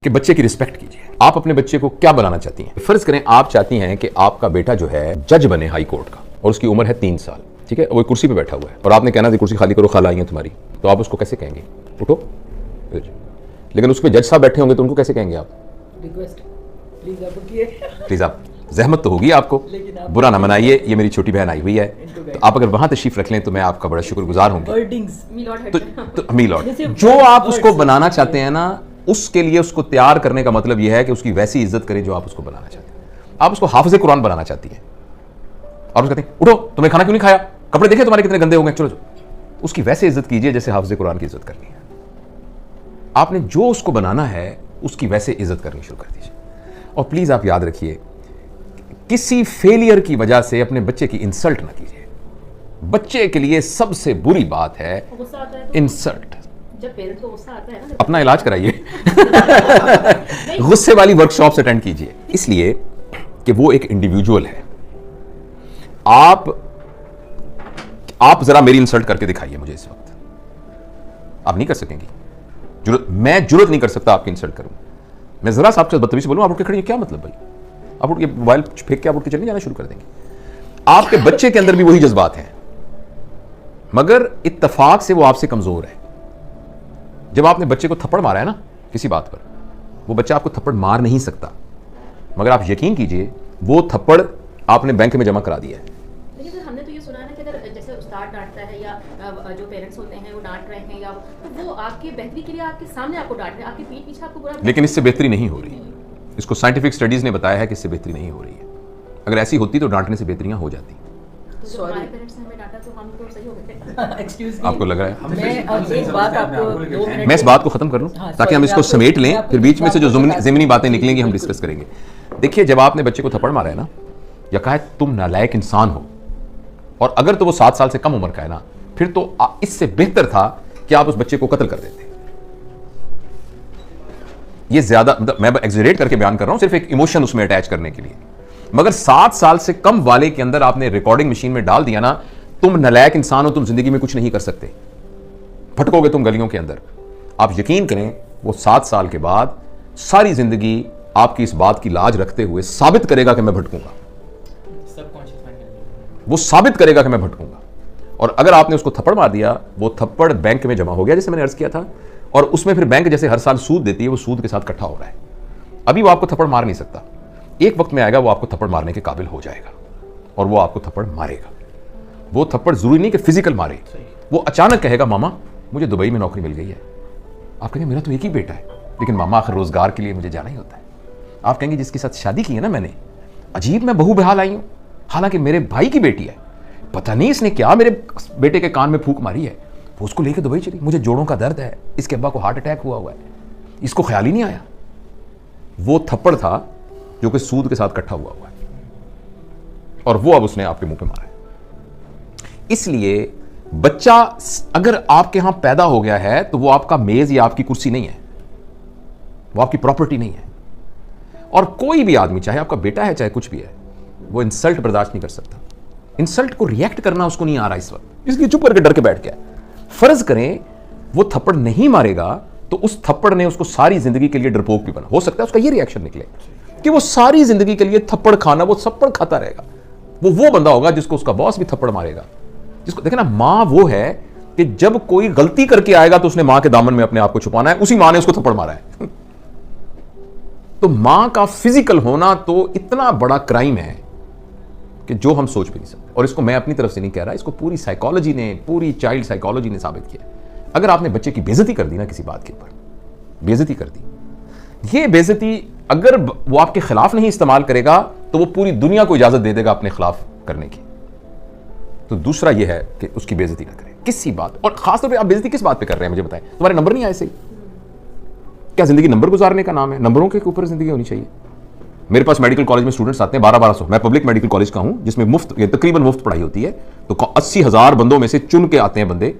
कि बच्चे की रिस्पेक्ट कीजिए। आप अपने बच्चे को क्या बनाना चाहती हैं? फर्ज करें आप चाहती हैं कि आपका बेटा जो है जज बने हाई कोर्ट का और उसकी उम्र है 3 साल, ठीक है, वो कुर्सी पे बैठा हुआ है और आपने कहना थी कुर्सी खाली करो, खाला आई है तुम्हारी, तो आप उसको कैसे कहेंगे उठो? लेकिन उस पर जज साहब बैठे होंगे तो उनको कैसे कहेंगे आप? रिक्वेस्ट प्लीज आप उठिए। प्लीज आप, जहमत तो होगी आपको, बुरा ना मनाइए, ये मेरी छोटी बहन आई हुई है, तो आप अगर वहां तशरीफ रख लें तो मैं आपका बड़ा शुक्रगुजार होंगी। तो मीलॉट जो आप उसको बनाना चाहते हैं ना, उसके लिए उसको तैयार करने का मतलब यह है कि उसकी वैसी इज्जत करें जो आप उसको बनाना चाहते हैं। आप उसको हाफिज़ कुरान बनाना चाहती हैं और उसको कहते हैं उठो, तुम्हें खाना क्यों नहीं खाया, कपड़े देखे तुम्हारे कितने गंदे हो गए, चलो उसकी वैसे इज्जत कीजिए जैसे हाफिज़ कुरान की इज्जत करनी है। आपने जो उसको बनाना है उसकी वैसे इज्जत करनी शुरू कर दीजिए। और प्लीज आप याद रखिए, किसी फेलियर की वजह से अपने बच्चे की इंसल्ट ना कीजिए। बच्चे के लिए सबसे बुरी बात है इंसल्ट। जब पेरेंट्स को गुस्सा आता है ना, अपना इलाज कराइए, गुस्से वाली वर्कशॉप्स अटेंड कीजिए, इसलिए कि वो एक इंडिविजुअल है। आप जरा मेरी इंसल्ट करके दिखाइए मुझे इस वक्त। आप नहीं कर सकेंगी, मैं जुर्रत नहीं कर सकता आपकी इंसल्ट करूं। मैं जरा सा आपसे बदतमीजी से बोलूं, आप उठ के खड़े, क्या मतलब भाई? आप उठ के मोबाइल फेंक के आप उठ के चलने जाना शुरू कर देंगे। आपके बच्चे के अंदर भी वही जज्बात हैं, मगर इत्तेफाक से वो आपसे कमजोर है। जब आपने बच्चे को थप्पड़ मारा है ना किसी बात पर, वो बच्चा आपको थप्पड़ मार नहीं सकता, मगर आप यकीन कीजिए वो थप्पड़ आपने बैंक में जमा करा दिया है। लेकिन सर हमने तो ये सुना है ना कि अगर जैसे उस्ताद डांटता है या जो पेरेंट्स होते हैं वो डांट रहे हैं या तो वो आपकी बेहतरी के लिए आपके सामने आपको डांट रहे हैं, आपकी पीठ पीछे आपको बुरा, लेकिन इससे बेहतरी नहीं हो रही। इसको साइंटिफिक स्टडीज ने बताया है कि इससे बेहतरी नहीं हो रही है। अगर ऐसी होती तो डांटने से बेहतरियां हो जाती। तो हमारे पेरेंट्स ने हमें डांटा तो हम तो सही हो गए। एक्सक्यूज आपको लग रहा है मैं मैं इस बात को खत्म कर लूं ताकि हम इसको समेट लें, फिर बीच में से जो ज़मीनी बातें निकलेंगी हम डिस्कस करेंगे। देखिए, जब आपने बच्चे को थप्पड़ मारा है ना, या कहा है तुम नालायक इंसान हो, और अगर तो वो 7 साल से कम उम्र का है ना, फिर तो इससे बेहतर था कि आप उस बच्चे को कत्ल कर देते। ये ज्यादा, मतलब मैं एग्जैजरेट करके बयान कर रहा हूं, सिर्फ एक इमोशन उसमें अटैच करने के लिए। मगर 7 साल से कम वाले के अंदर आपने रिकॉर्डिंग मशीन में डाल दिया ना, तुम नालायक इंसान हो, तुम जिंदगी में कुछ नहीं कर सकते, भटकोगे तुम गलियों के अंदर। आप यकीन करें, वो 7 साल के बाद सारी जिंदगी आपकी इस बात की लाज रखते हुए साबित करेगा कि मैं भटकूंगा, वो साबित करेगा कि मैं भटकूंगा। और अगर आपने उसको थप्पड़ मार दिया, वो थप्पड़ बैंक में जमा हो गया जैसे मैंने अर्ज किया था, और उसमें फिर बैंक जैसे हर साल सूद देती है, वो सूद के साथ इकट्ठा हो रहा है। अभी वो आपको थप्पड़ मार नहीं सकता, एक वक्त में आएगा वो आपको थप्पड़ मारने के काबिल हो जाएगा और वो आपको थप्पड़ मारेगा। वो थप्पड़ जरूरी नहीं कि फिजिकल मारे, वो अचानक कहेगा मामा मुझे दुबई में नौकरी मिल गई है। आप कहेंगे मेरा तो एक ही बेटा है, लेकिन मामा आखिर रोजगार के लिए मुझे जाना ही होता है। आप कहेंगे जिसके साथ शादी की है ना मैंने, अजीब मैं बहू बेहाल आई हूं, हालांकि मेरे भाई की बेटी है, पता नहीं इसने क्या मेरे बेटे के कान में फूंक मारी है, वो उसको लेके दुबई चली, मुझे जोड़ों का दर्द है, इसके अब्बा को हार्ट अटैक हुआ है, इसको ख्याल ही नहीं आया। वो थप्पड़ था जो कि सूद के साथ इकट्ठा हुआ है, और वो अब उसने आपके मुंह पे मारा है। इसलिए बच्चा अगर आपके यहां पैदा हो गया है तो वो आपका मेज या आपकी कुर्सी नहीं है, वो आपकी प्रॉपर्टी नहीं है। और कोई भी आदमी, चाहे आपका बेटा है चाहे कुछ भी है, वो इंसल्ट बर्दाश्त नहीं कर सकता। इंसल्ट को रिएक्ट करना उसको नहीं आ रहा इस वक्त, इसलिए चुप करके डर के बैठ गया। फर्ज करें वो थप्पड़ नहीं मारेगा तो उस थप्पड़ ने उसको सारी जिंदगी के लिए डरपोक भी बना, हो सकता है उसका ये रिएक्शन निकले कि वो सारी जिंदगी के लिए थप्पड़ खाना, वो थप्पड़ खाता रहेगा। वो बंदा होगा जिसको उसका बॉस भी थप्पड़ मारेगा, जिसको देखे ना, मां वो है कि जब कोई गलती करके आएगा तो उसने मां के दामन में अपने आप को छुपाना है, उसी मां ने उसको थप्पड़ मारा है। तो मां का फिजिकल होना तो इतना बड़ा क्राइम है कि जो हम सोच भी नहीं सकते। और इसको मैं अपनी तरफ से नहीं कह रहा, इसको पूरी साइकोलॉजी ने, पूरी चाइल्ड साइकोलॉजी ने साबित किया। अगर आपने बच्चे की बेइज्जती कर दी ना, किसी बात के ऊपर बेइज्जती कर दी, ये बेइज्जती अगर वो आपके खिलाफ नहीं इस्तेमाल करेगा तो वो पूरी दुनिया को इजाजत दे देगा अपने खिलाफ करने की। तो दूसरा ये है कि उसकी बेइज्जती ना करें किसी बात, और खासतौर पे आप बेइज्जती किस बात पे कर रहे हैं मुझे बताएं। तुम्हारे नंबर नहीं आए सही, क्या जिंदगी नंबर गुजारने का नाम है? नंबरों के ऊपर जिंदगी होनी चाहिए। मेरे पास मेडिकल कॉलेज में स्टूडेंट्स आते हैं 1200। मैं पब्लिक मेडिकल कॉलेज का हूं जिसमें मुफ्त, तकरीबन मुफ्त पढ़ाई होती है। तो 80,000 बंदों में से चुन के आते हैं बंदे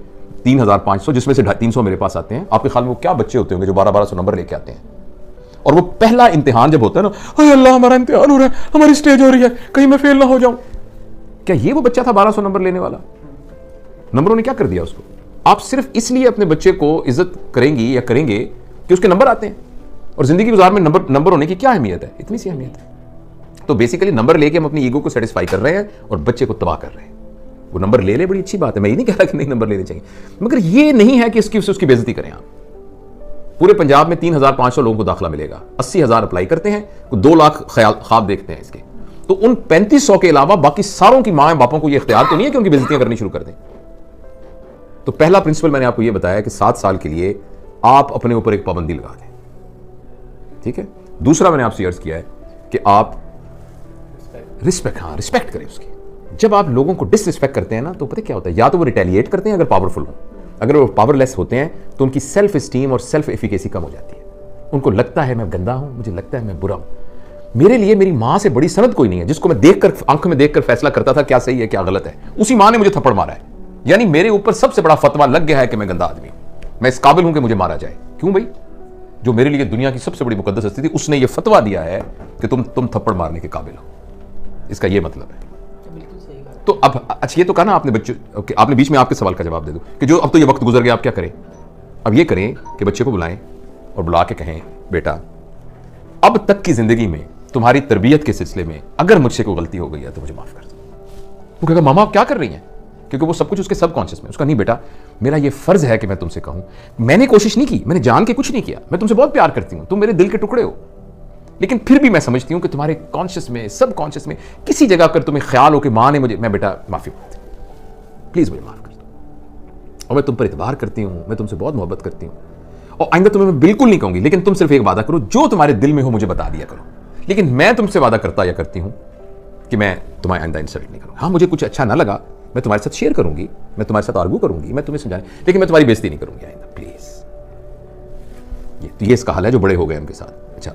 3,500, जिसमें से 350 मेरे पास आते हैं। आपके ख्याल में वो क्या बच्चे होते होंगे जो 1200 नंबर लेके आते हैं? और वो पहला इम्तिहान जब होता है ना, अरे अल्लाह हमारा इम्तिहान हो रहा है, हमारी स्टेज हो रही है, कहीं मैं फेल ना हो जाऊं। क्या ये वो बच्चा था 1200 नंबर लेने वाला? नंबरों ने क्या कर दिया उसको? आप सिर्फ इसलिए अपने बच्चे को इज्जत करेंगी या करेंगे कि उसके नंबर आते हैं, और जिंदगी गुजार में नंबर होने की क्या अहमियत है? इतनी सी अहमियत है। तो बेसिकली नंबर लेके हम अपनी ईगो को सेटिस्फाई कर रहे हैं और बच्चे को तबाह कर रहे हैं। वो नंबर ले बड़ी अच्छी बात है, मैं ये नहीं कह रहा कि नहीं नंबर लेने चाहिए, मगर ये नहीं है कि उसकी बेइज्जती करें आप। पूरे पंजाब में 3,500 लोगों को दाखिला मिलेगा, 80,000 अप्लाई करते हैं, 2 लाख ख्वाब देखते हैं इसके। तो उन 3500 के अलावा बाकी सारों की माँ बापों को यह इख्तियार तो नहीं है कि उनकी बेइज्जतियां करनी शुरू कर दें। तो पहला प्रिंसिपल मैंने आपको यह बताया कि 7 साल के लिए आप अपने ऊपर एक पाबंदी लगा दें, ठीक है। दूसरा मैंने आपसे अर्ज किया है कि आप रिस्पेक्ट करें उसकी। जब आप लोगों को डिसरिस्पेक्ट करते हैं ना, तो पता क्या होता है, या तो वो रिटेलिएट करते हैं अगर पावरफुल हो, अगर वो पावरलेस होते हैं तो उनकी सेल्फ एस्टीम और सेल्फ एफिकेसी कम हो जाती है। उनको लगता है मैं गंदा हूं, मुझे लगता है मैं बुरा हूं। मेरे लिए मेरी मां से बड़ी सनद कोई नहीं है जिसको मैं देखकर आंखों में देखकर फैसला करता था क्या सही है क्या गलत है। उसी मां ने मुझे थप्पड़ मारा है, यानी मेरे ऊपर सबसे बड़ा फतवा लग गया है कि मैं गंदा आदमी हूं, मैं इस काबिल हूं कि मुझे मारा जाए। क्यों भाई? जो मेरे लिए दुनिया की सबसे बड़ी मुकद्दस हस्ती थी, उसने ये फतवा दिया है कि तुम थप्पड़ मारने के काबिल हो। इसका ये मतलब है। तो अब अच्छा ये तो कहा ना आपने बच्चे, आपने बीच में आपके सवाल का जवाब दे दो कि जो अब तो ये वक्त गुजर गया, आप क्या करें? अब ये करें कि बच्चे को बुलाएं और बुला के कहें, बेटा अब तक की जिंदगी में तुम्हारी तरबियत के सिलसिले में अगर मुझसे कोई गलती हो गई है तो मुझे माफ कर दो। वो कहेगा मामा आप क्या कर रही हैं? क्योंकि वो सब कुछ उसके सबकॉन्शियस में। उसका नहीं बेटा, मेरा ये फर्ज है कि मैं तुमसे कहूं, मैंने कोशिश नहीं की, मैंने जान के कुछ नहीं किया, मैं तुमसे बहुत प्यार करती हूं, तुम मेरे दिल के टुकड़े हो, लेकिन फिर भी मैं समझती हूं कि तुम्हारे कॉन्शियस में, सब कॉन्शियस में किसी जगह पर तुम्हें ख्याल हो कि मां ने मुझे, मैं बेटा माफी मांगती हूं, प्लीज मुझे माफ कर दो, और मैं तुम पर इतबार करती हूं, मैं तुमसे बहुत मोहब्बत करती हूं, और आइंदा तुम्हें मैं बिल्कुल नहीं कहूंगी, लेकिन तुम सिर्फ एक वादा करो, जो तुम्हारे दिल में हो मुझे बता दिया करो, लेकिन मैं तुमसे वादा करता या करती हूं कि मैं तुम्हारे आइंदा इंसल्ट नहीं करूंगा। हाँ, मुझे कुछ अच्छा ना लगा, मैं तुम्हारे साथ शेयर करूंगी, मैं तुम्हारे साथ आर्गू करूंगी, मैं तुम्हें समझाने, लेकिन मैं तुम्हारी बेइज्जती नहीं करूंगी आइंदा, प्लीज। ये इसका हाल है जो बड़े हो गए उनके साथ। अच्छा।